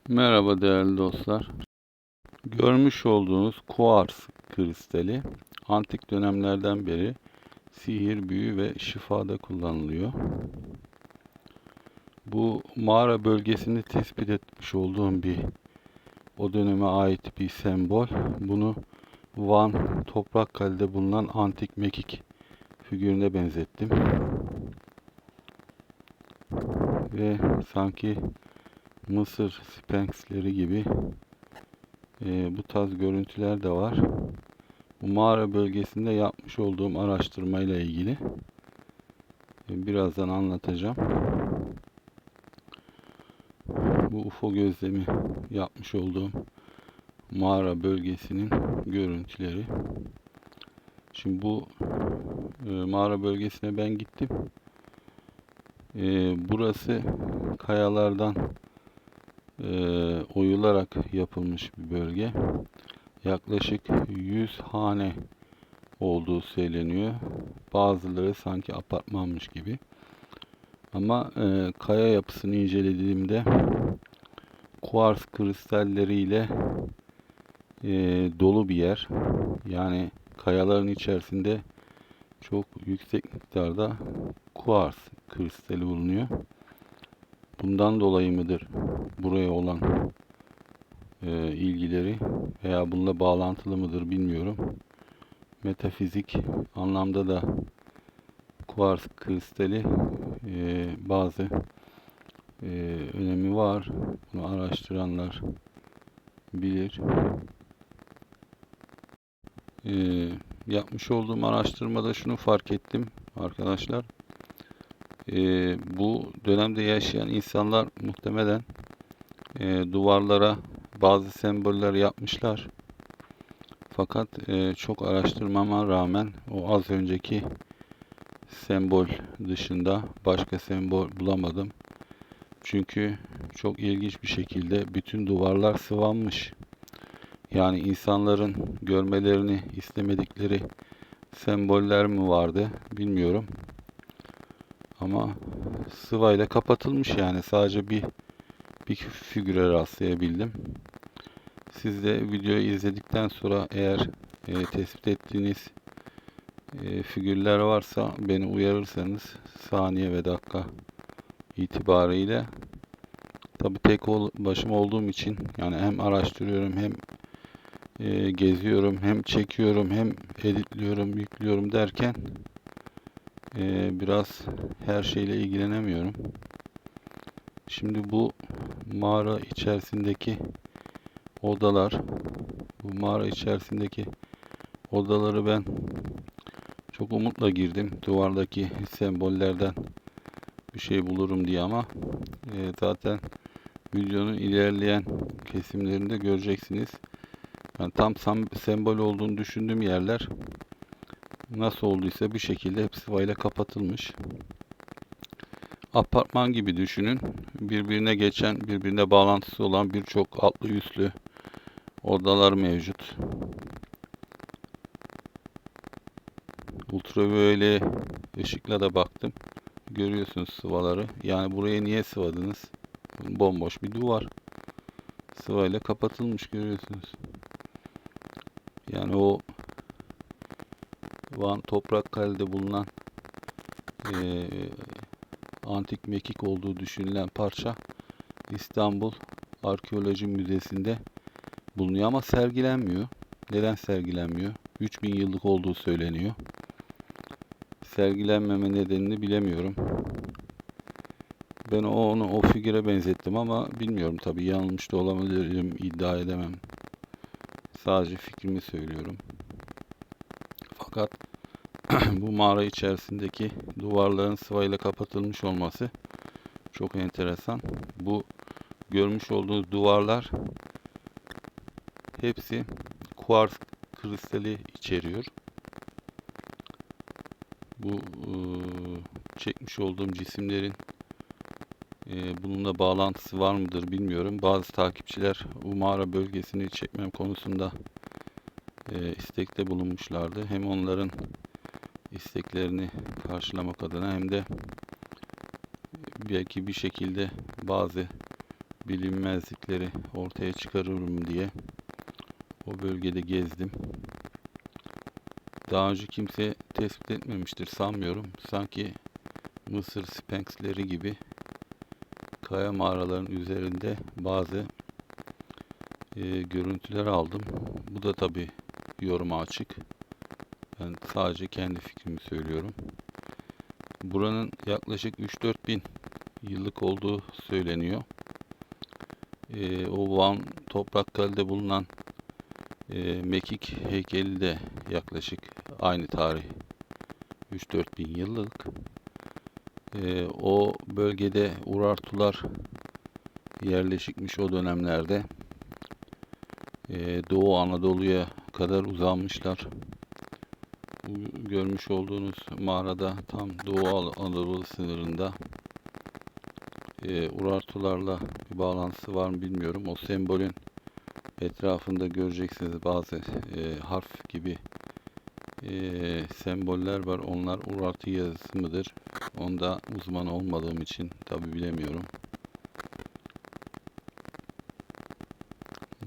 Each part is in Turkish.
Merhaba değerli dostlar. Görmüş olduğunuz kuars kristali antik dönemlerden beri sihir, büyü ve şifada kullanılıyor. Bu mağara bölgesinde tespit etmiş olduğum o döneme ait bir sembol. Bunu Van Toprakkale'de bulunan antik mekik figürüne benzettim. Ve sanki Mısır Sphinxleri gibi bu tarz görüntüler de var. Bu mağara bölgesinde yapmış olduğum araştırmayla ilgili birazdan anlatacağım. Bu UFO gözlemi yapmış olduğum mağara bölgesinin görüntüleri. Şimdi bu mağara bölgesine ben gittim. Burası kayalardan oyularak yapılmış bir bölge. Yaklaşık 100 hane olduğu söyleniyor. Bazıları sanki apartmanmış gibi. Ama kaya yapısını incelediğimde kuars kristalleriyle dolu bir yer. Yani kayaların içerisinde çok yüksek miktarda kuars kristali bulunuyor. Bundan dolayı mıdır buraya olan ilgileri veya bununla bağlantılı mıdır bilmiyorum. Metafizik anlamda da kuars kristali bazı önemi var. Bunu araştıranlar bilir. Yapmış olduğum araştırmada şunu fark ettim arkadaşlar. Bu dönemde yaşayan insanlar muhtemelen duvarlara bazı semboller yapmışlar. Fakat çok araştırmama rağmen o az önceki sembol dışında başka sembol bulamadım. Çünkü çok ilginç bir şekilde bütün duvarlar sıvanmış. Yani insanların görmelerini istemedikleri semboller mi vardı bilmiyorum. Ama sıvayla kapatılmış, yani sadece bir figüre rastlayabildim. Siz de videoyu izledikten sonra eğer tespit ettiğiniz figürler varsa beni uyarırsanız saniye ve dakika itibariyle, tabi tek başıma olduğum için, yani hem araştırıyorum hem geziyorum hem çekiyorum hem editliyorum, yüklüyorum derken biraz her şeyle ilgilenemiyorum. Şimdi bu mağara içerisindeki odalar, bu mağara içerisindeki odaları ben çok umutla girdim. Duvardaki sembollerden bir şey bulurum diye, ama zaten videonun ilerleyen kesimlerinde göreceksiniz. Yani tam sembol olduğunu düşündüğüm yerler nasıl olduysa bir şekilde hepsi sıvayla kapatılmış. Apartman gibi düşünün. Birbirine geçen, birbirine bağlantısı olan birçok altlı üstlü odalar mevcut. Ultraviyole ışıkla da baktım. Görüyorsunuz sıvaları. Yani buraya niye sıvadınız? Bomboş bir duvar. Sıvayla kapatılmış, görüyorsunuz. Yani o Van Toprakkale'de bulunan antik mekik olduğu düşünülen parça İstanbul Arkeoloji Müzesi'nde bulunuyor ama sergilenmiyor. Neden sergilenmiyor? 3000 yıllık olduğu söyleniyor. Sergilenmeme nedenini bilemiyorum. Ben onu o figüre benzettim ama bilmiyorum, tabii yanılmış da olabilirim, iddia edemem. Sadece fikrimi söylüyorum. Fakat bu mağara içerisindeki duvarların sıvayla kapatılmış olması çok enteresan. Bu görmüş olduğunuz duvarlar hepsi kuars kristali içeriyor. Bu çekmiş olduğum cisimlerin bununla bağlantısı var mıdır bilmiyorum. Bazı takipçiler bu mağara bölgesini çekmem konusunda istekte bulunmuşlardı. Hem onların isteklerini karşılamak adına hem de belki bir şekilde bazı bilinmezlikleri ortaya çıkarırım diye o bölgede gezdim. Daha önce kimse tespit etmemiştir sanmıyorum. Sanki Mısır Sphinxleri gibi kaya mağaraların üzerinde bazı görüntüler aldım. Bu da tabii yoruma açık. Ben sadece kendi fikrimi söylüyorum. Buranın yaklaşık 3-4 bin yıllık olduğu söyleniyor. O Van Toprakkale'de bulunan Mekik heykeli de yaklaşık aynı tarih 3-4 bin yıllık. O bölgede Urartular yerleşikmiş o dönemlerde. Doğu Anadolu'ya kadar uzanmışlar. Bu görmüş olduğunuz mağarada tam Doğu Anadolu sınırında. Urartularla bir bağlantısı var mı bilmiyorum. O sembolün etrafında göreceksiniz bazı harf gibi semboller var. Onlar Urartu yazısı mıdır? Onda uzman olmadığım için tabi bilemiyorum.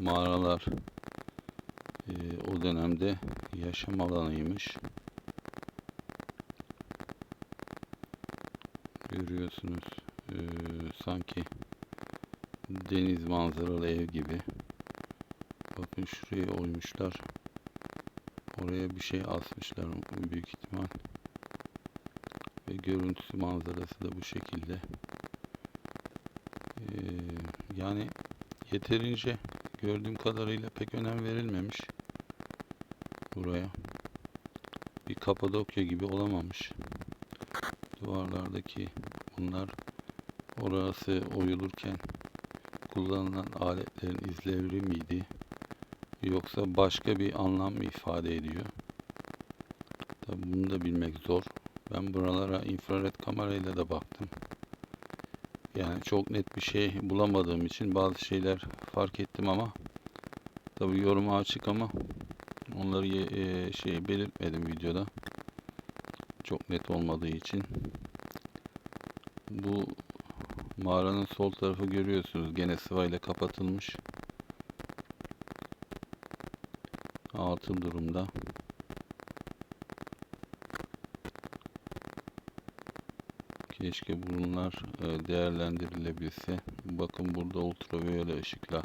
Mağaralar o dönemde yaşam alanıymış. Görüyorsunuz sanki deniz manzaralı ev gibi. Bakın şuraya oymuşlar. Oraya bir şey asmışlar büyük ihtimal. Ve görüntüsü manzarası da bu şekilde. Yani yeterince gördüğüm kadarıyla pek önem verilmemiş buraya. Bir Kapadokya gibi olamamış. Duvarlardaki bunlar orası oyulurken kullanılan aletlerin izleri miydi? Yoksa başka bir anlam mı ifade ediyor? Tabi bunu da bilmek zor. Ben buralara infrared kamerayla da baktım. Yani çok net bir şey bulamadığım için bazı şeyler fark ettim ama tabi yoruma açık ama onları belirtmedim videoda. Çok net olmadığı için. Bu mağaranın sol tarafı görüyorsunuz. Gene sıvayla kapatılmış. Atıl durumda. Keşke bunlar değerlendirilebilse. Bakın burada ultraviyole ışıkla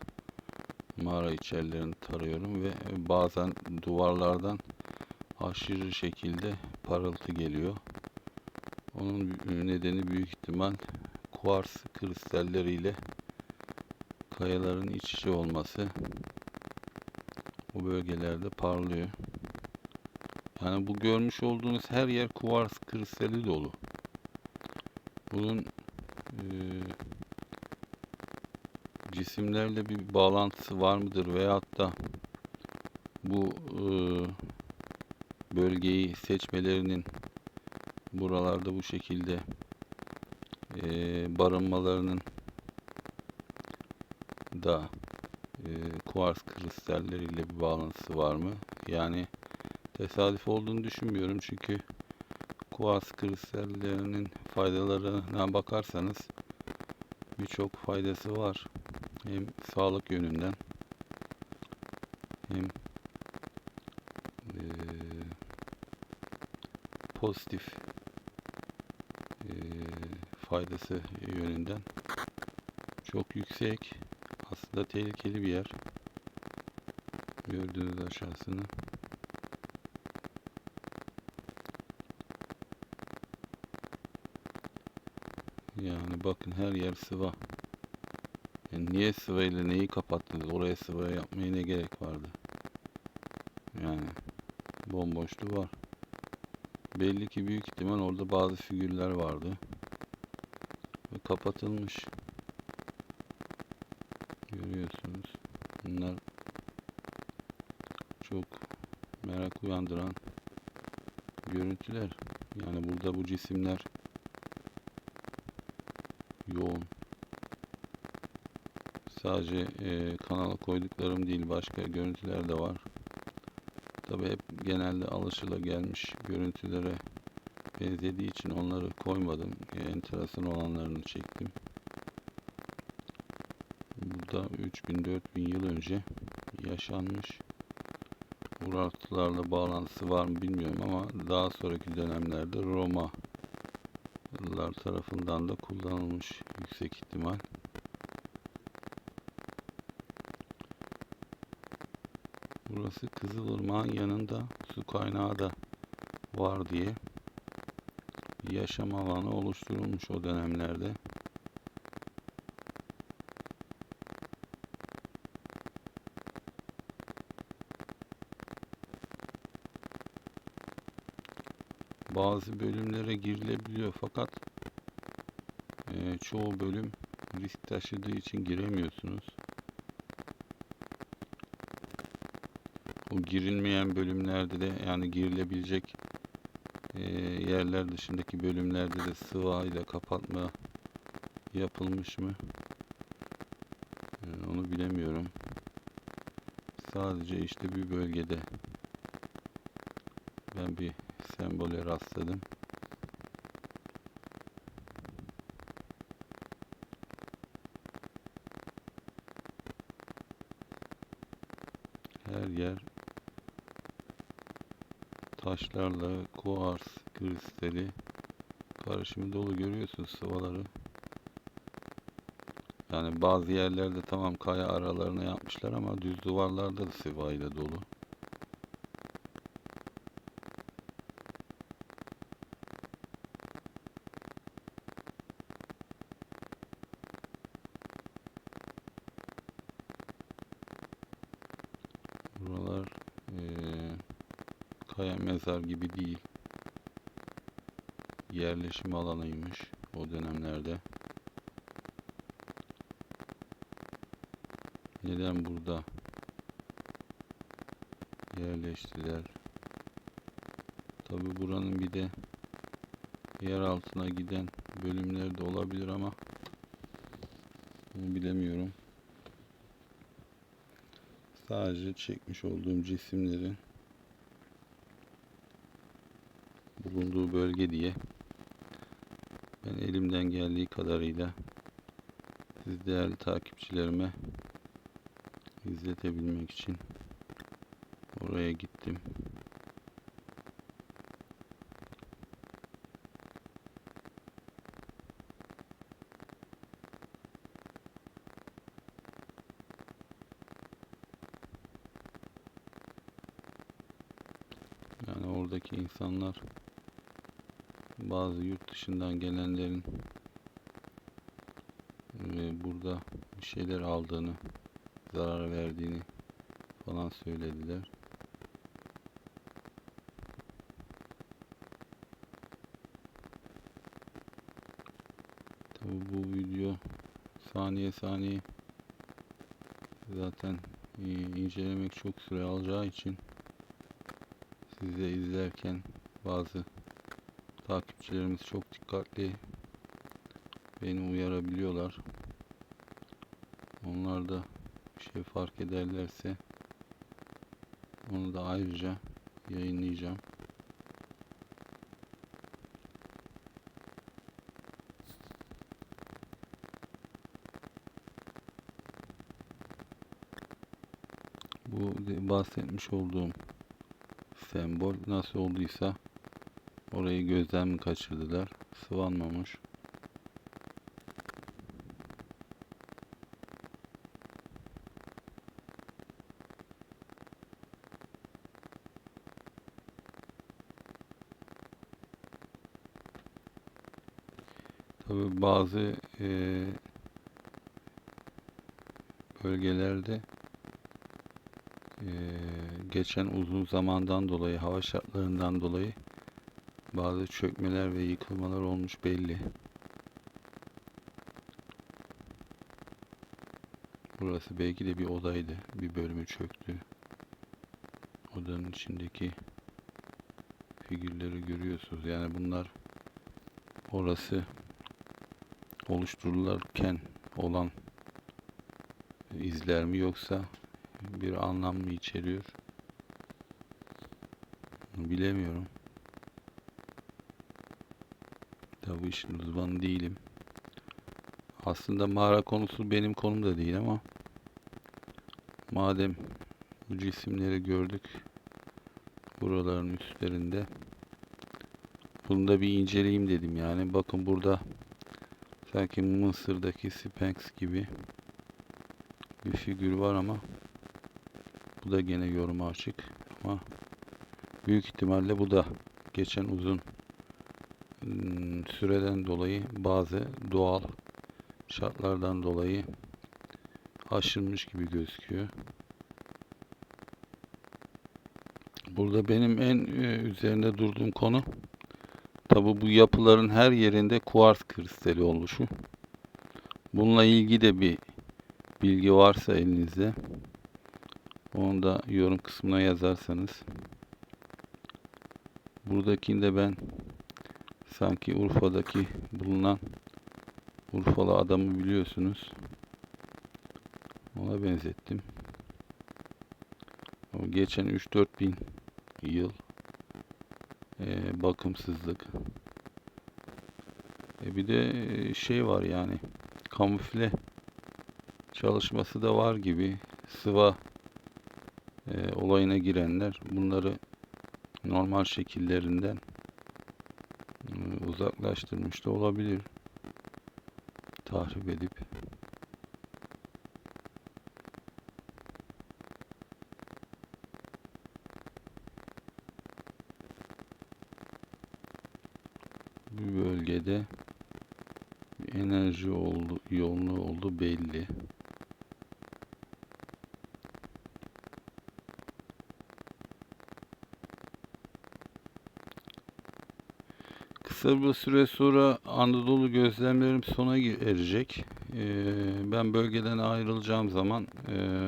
mağara içerilerini tarıyorum ve bazen duvarlardan aşırı şekilde parıltı geliyor. Onun nedeni büyük ihtimal kuars kristalleriyle kayaların iç içe olması. O bölgelerde parlıyor. Yani bu görmüş olduğunuz her yer kuvars kristali dolu. Bunun cisimlerle bir bağlantısı var mıdır veyahut da bu bölgeyi seçmelerinin buralarda bu şekilde barınmalarının da kuvars kristalleriyle bir bağlantısı var mı? Yani tesadüf olduğunu düşünmüyorum çünkü kuvars kristallerinin faydalarına bakarsanız birçok faydası var. Hem sağlık yönünden hem pozitif faydası yönünden çok yüksek. Aslında tehlikeli bir yer. Gördüğünüz aşağısını. Yani bakın her yer sıva. Yani niye sıvayla neyi kapattınız? Oraya sıva yapmaya ne gerek vardı? Yani bomboşluğu var. Belli ki büyük ihtimal orada bazı figürler vardı. Ve kapatılmış. Görüyorsunuz. Bunlar çok merak uyandıran görüntüler. Yani burada bu cisimler yoğun. Sadece kanala koyduklarım değil, başka görüntüler de var. Tabi hep genelde alışılagelmiş görüntülere benzediği için onları koymadım. Enteresan olanlarını çektim. burada 3000-4000 yıl önce yaşanmış. Urartularla bağlantısı var mı bilmiyorum ama daha sonraki dönemlerde Romalılar tarafından da kullanılmış yüksek ihtimal. Burası Kızılırmak'ın yanında su kaynağı da var diye yaşam alanı oluşturulmuş o dönemlerde. Bazı bölümlere girilebiliyor fakat çoğu bölüm risk taşıdığı için giremiyorsunuz. O girilmeyen bölümlerde de yani girilebilecek yerler dışındaki bölümlerde de sıvayla kapatma yapılmış mı? Onu bilemiyorum. Sadece işte bir bölgede ben bir sembole rastladım. Her yer taşlarla kuars kristali karışımı dolu, görüyorsunuz sıvaları. Yani bazı yerlerde tamam kaya aralarına yapmışlar ama düz duvarlarda da sıvayla dolu. Buralar kaya mezar gibi değil. Yerleşim alanıymış o dönemlerde. Neden burada yerleştiler? Tabi buranın bir de yer altına giden bölümleri de olabilir ama bunu bilemiyorum. Sadece çekmiş olduğum cisimlerin bulunduğu bölge diye ben elimden geldiği kadarıyla siz değerli takipçilerime izletebilmek için oraya gittim. Yani oradaki insanlar bazı yurt dışından gelenlerin burada bir şeyler aldığını, zarar verdiğini falan söylediler. Tabii bu video saniye saniye zaten incelemek çok süre alacağı için siz de izlerken bazı takipçilerimiz çok dikkatli beni uyarabiliyorlar. Onlar da bir şey fark ederlerse onu da ayrıca yayınlayacağım. Bu bahsetmiş olduğum sembol nasıl olduysa orayı gözden mi kaçırdılar? Sıvanmamış. Tabii bazı bölgelerde geçen uzun zamandan dolayı, hava şartlarından dolayı bazı çökmeler ve yıkılmalar olmuş belli. Burası belki de bir odaydı. Bir bölümü çöktü. Odanın içindeki figürleri görüyorsunuz. Yani bunlar orası oluşturulurken olan izler mi yoksa bir anlam mı içeriyor? Bilemiyorum. Tabii işin uzmanı değilim. Aslında mağara konusu benim konum da değil ama Madem bu cisimleri gördük buraların üstlerinde, bunu da bir inceleyeyim dedim yani. Bakın burada sanki Mısır'daki Sphinx gibi bir figür var ama bu da gene yoruma açık. Ama büyük ihtimalle bu da geçen uzun süreden dolayı, bazı doğal şartlardan dolayı aşınmış gibi gözüküyor. Burada benim en üzerinde durduğum konu, tabi bu yapıların her yerinde kuars kristali oluşu. Bununla ilgili de bir bilgi varsa elinizde, onu da yorum kısmına yazarsanız. Buradakinde ben sanki Urfa'daki bulunan Urfalı adamı biliyorsunuz, ona benzettim. O geçen 3-4 bin yıl bakımsızlık. Bir de şey var yani, kamufle çalışması da var gibi. Sıva olayına girenler bunları normal şekillerinden uzaklaştırmış da olabilir, tahrip edip. Bu bölgede bir enerji yoğunluğu oldu belli. Kısa bir süre sonra Anadolu gözlemlerim sona erecek. Ben bölgeden ayrılacağım zaman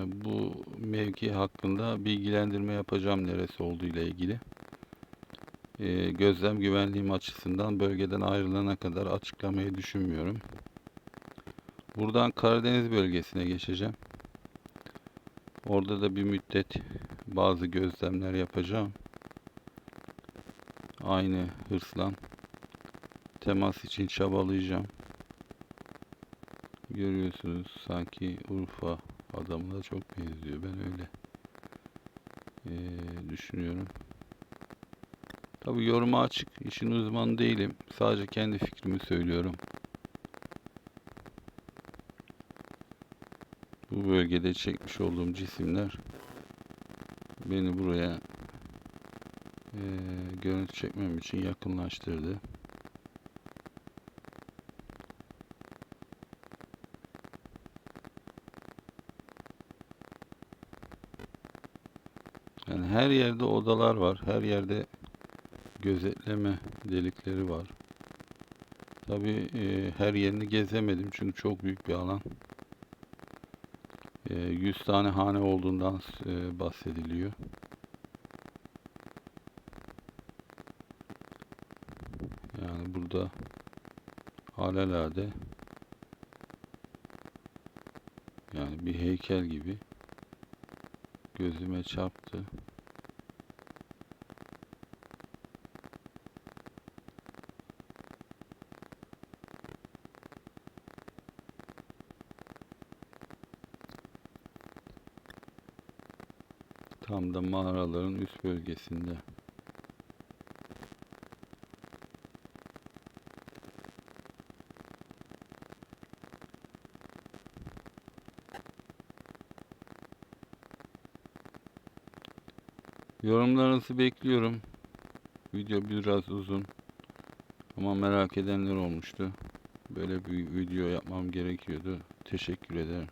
bu mevki hakkında bilgilendirme yapacağım, neresi olduğu ile ilgili. Gözlem güvenliğim açısından bölgeden ayrılana kadar açıklamayı düşünmüyorum. Buradan Karadeniz bölgesine geçeceğim. Orada da bir müddet bazı gözlemler yapacağım. Aynı hırsla temas için çabalayacağım. Görüyorsunuz, sanki Urfa adamına çok benziyor. Ben öyle düşünüyorum. Tabii yoruma açık. İşin uzmanı değilim. Sadece kendi fikrimi söylüyorum. Bu bölgede çekmiş olduğum cisimler beni buraya görüntü çekmem için yakınlaştırdı. Yani her yerde odalar var. Her yerde gözetleme delikleri var. Tabii her yerini gezemedim çünkü çok büyük bir alan. 100 tane hane olduğundan bahsediliyor. Yani burada alelade, yani bir heykel gibi gözüme çarptı. Tam da mağaraların üst bölgesinde. Yorumlarınızı bekliyorum. Video biraz uzun ama merak edenler olmuştu. Böyle bir video yapmam gerekiyordu. Teşekkür ederim.